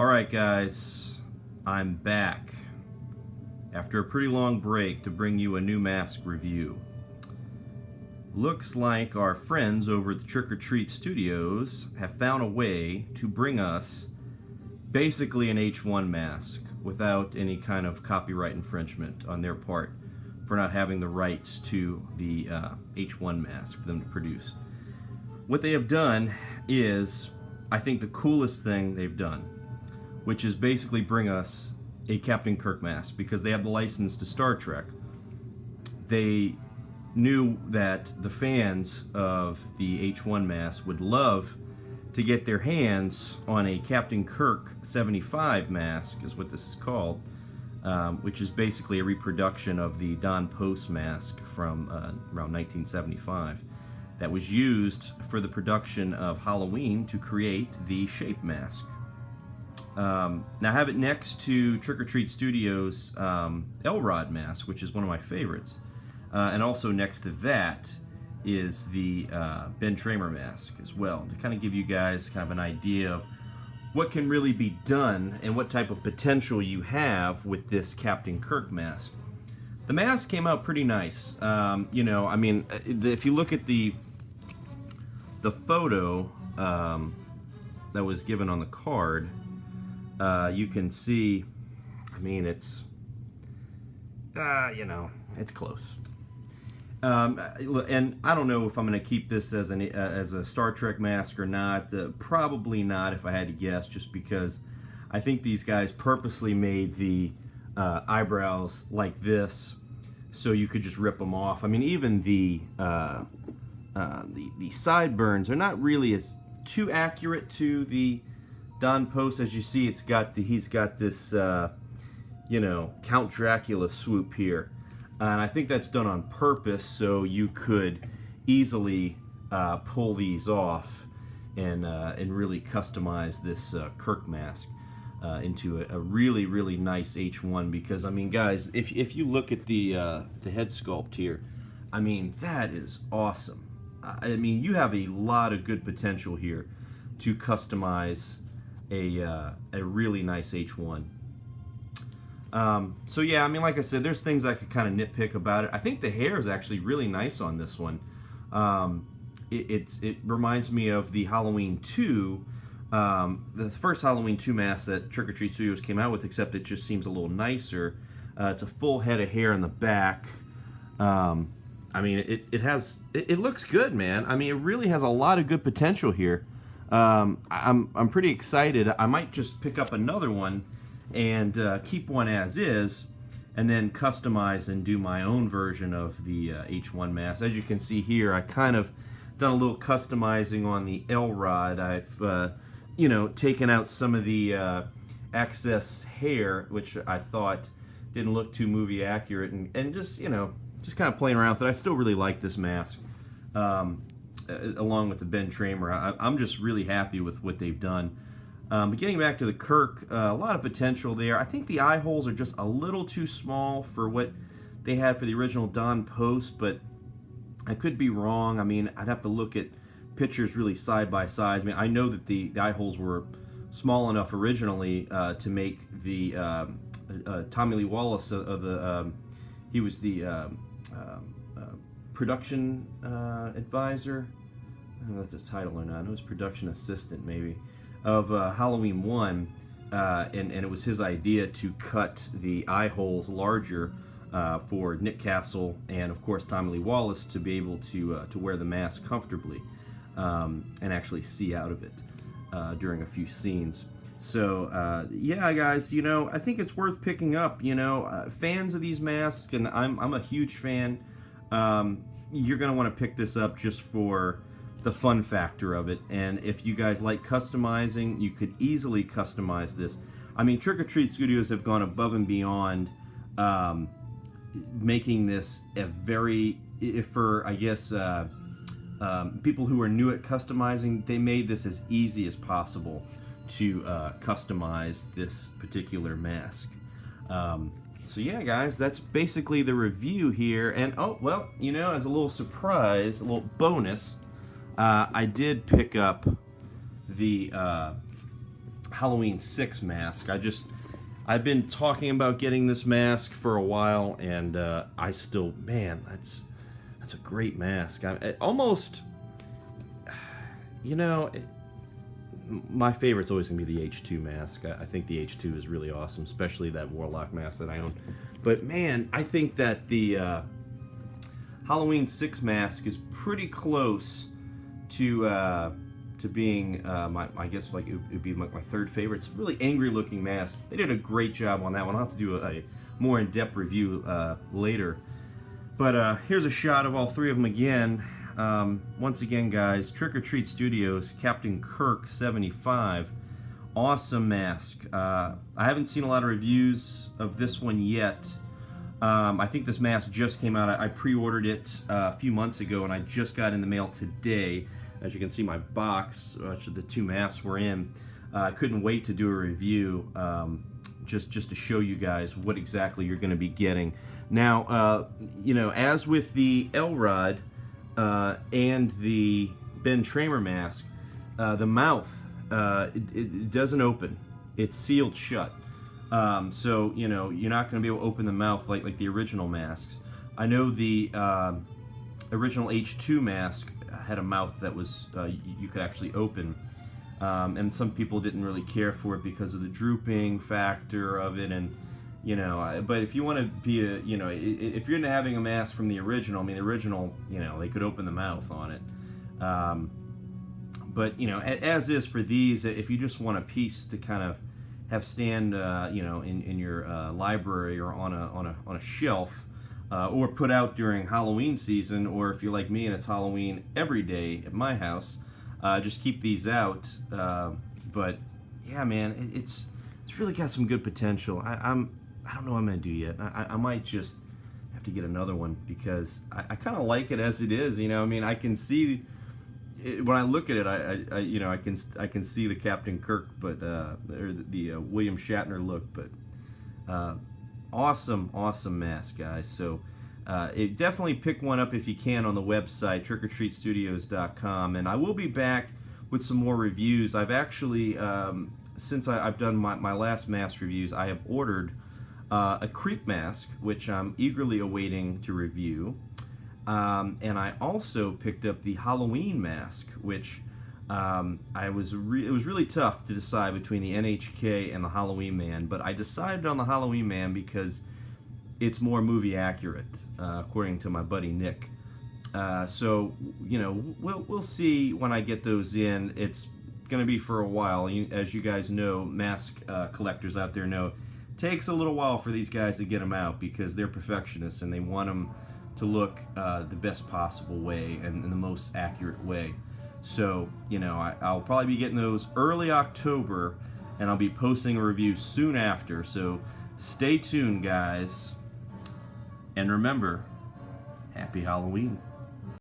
Alright guys, I'm back after a pretty long break to bring you a new mask review. Looks like our friends over at the Trick or Treat Studios have found a way to bring us basically an H1 mask without any kind of copyright infringement on their part for not having the rights to the H1 mask for them to produce. What they have done is, I think, the coolest thing they've done, which is basically bring us a Captain Kirk mask, because they have the license to Star Trek. They knew that the fans of the H1 mask would love to get their hands on a Captain Kirk 75 mask, is what this is called, which is basically a reproduction of the Don Post mask from around 1975 that was used for the production of Halloween to create the shape mask. Now I have it next to Trick or Treat Studios' Elrod mask, which is one of my favorites. And also next to that is the Ben Tramer mask as well, to kind of give you guys kind of an idea of what can really be done and what type of potential you have with this Captain Kirk mask. The mask came out pretty nice. You know, I mean, if you look at the photo that was given on the card, you can see, I mean, it's, you know, it's close. And I don't know if I'm going to keep this as a Star Trek mask or not. Probably not, if I had to guess, just because I think these guys purposely made the eyebrows like this so you could just rip them off. I mean, even the sideburns are not really as too accurate to the Don Post. As you see, he's got this you know, Count Dracula swoop here. And I think that's done on purpose so you could easily pull these off and really customize this Kirk mask into a really, really nice H1. Because, I mean, guys, if you look at the head sculpt here, I mean, that is awesome. I mean, you have a lot of good potential here to customize a really nice H1. So yeah, I mean, like I said, there's things I could kind of nitpick about it. I think the hair is actually really nice on this one. It reminds me of the Halloween 2, the first Halloween 2 mask that Trick or Treat Studios came out with, except it just seems a little nicer. It's a full head of hair in the back. I mean, it looks good, man. I mean, it really has a lot of good potential here. I'm pretty excited. I might just pick up another one and keep one as is, and then customize and do my own version of the H1 mask. As you can see here, I kind of done a little customizing on the Elrod. I've you know, taken out some of the excess hair, which I thought didn't look too movie accurate, and just, you know, just kind of playing around with it. I still really like this mask, along with the Ben Tramer. I'm just really happy with what they've done. But getting back to the Kirk, a lot of potential there. I think the eye holes are just a little too small for what they had for the original Don Post, but I could be wrong. I mean, I'd have to look at pictures really side by side. I mean, I know that the eye holes were small enough originally to make the Tommy Lee Wallace of the he was the production advisor. I don't know if that's his title or not. I know it's production assistant, maybe, of Halloween 1, and it was his idea to cut the eye holes larger for Nick Castle and, of course, Tommy Lee Wallace to be able to wear the mask comfortably and actually see out of it during a few scenes. So, yeah, guys, you know, I think it's worth picking up. You know, fans of these masks, and I'm a huge fan, you're going to want to pick this up just for the fun factor of it. And if you guys like customizing, you could easily customize this. I mean, Trick or Treat Studios have gone above and beyond making this a very, for, I guess, people who are new at customizing, they made this as easy as possible to customize this particular mask. So yeah, guys, that's basically the review here. And oh, well, you know, as a little surprise, a little bonus, I did pick up the Halloween 6 mask. I've been talking about getting this mask for a while, and I still, man, that's a great mask. Almost, you know, my favorite's always gonna be the H2 mask. I think the H2 is really awesome, especially that Warlock mask that I own. But man, I think that the Halloween 6 mask is pretty close to being I guess like it would be like my third favorite. It's a really angry looking mask. They did a great job on that one. I'll have to do a more in-depth review later. But here's a shot of all three of them again. Once again, guys, Trick or Treat Studios, Captain Kirk 75. Awesome mask. I haven't seen a lot of reviews of this one yet. I think this mask just came out. I pre-ordered it a few months ago, and I just got in the mail today. As you can see, my box, which the two masks were in. I couldn't wait to do a review, just to show you guys what exactly you're going to be getting. Now, you know, as with the Elrod and the Ben Tramer mask, the mouth it doesn't open; it's sealed shut. So you know you're not going to be able to open the mouth like the original masks. I know the original H2 mask had a mouth that was you could actually open, and some people didn't really care for it because of the drooping factor of it, and you know. But if you want to be a, you know, if you're into having a mask from the original, I mean the original, you know, they could open the mouth on it. But you know, as is for these, if you just want a piece to kind of have stand, you know, in your library or on a shelf. Or put out during Halloween season, or if you're like me and it's Halloween every day at my house, just keep these out. But yeah, man, it's really got some good potential. I don't know what I'm gonna do yet. I might just have to get another one because I kind of like it as it is. You know, I mean, I can see it, when I look at it, I you know, I can see the Captain Kirk, but or the William Shatner look, but. Awesome mask, guys. So definitely pick one up if you can on the website, trickortreatstudios.com. And I will be back with some more reviews. I've actually, since I've done my last mask reviews, I have ordered a Creep mask, which I'm eagerly awaiting to review. And I also picked up the Halloween mask, which it was really tough to decide between the NHK and the Halloween Man, but I decided on the Halloween Man because it's more movie accurate, according to my buddy Nick. So you know, we'll see when I get those in. It's going to be for a while, as you guys know, mask collectors out there know. It takes a little while for these guys to get them out because they're perfectionists and they want them to look the best possible way and in the most accurate way. So, you know, I'll probably be getting those early October, and I'll be posting a review soon after. So stay tuned, guys. And remember, happy Halloween.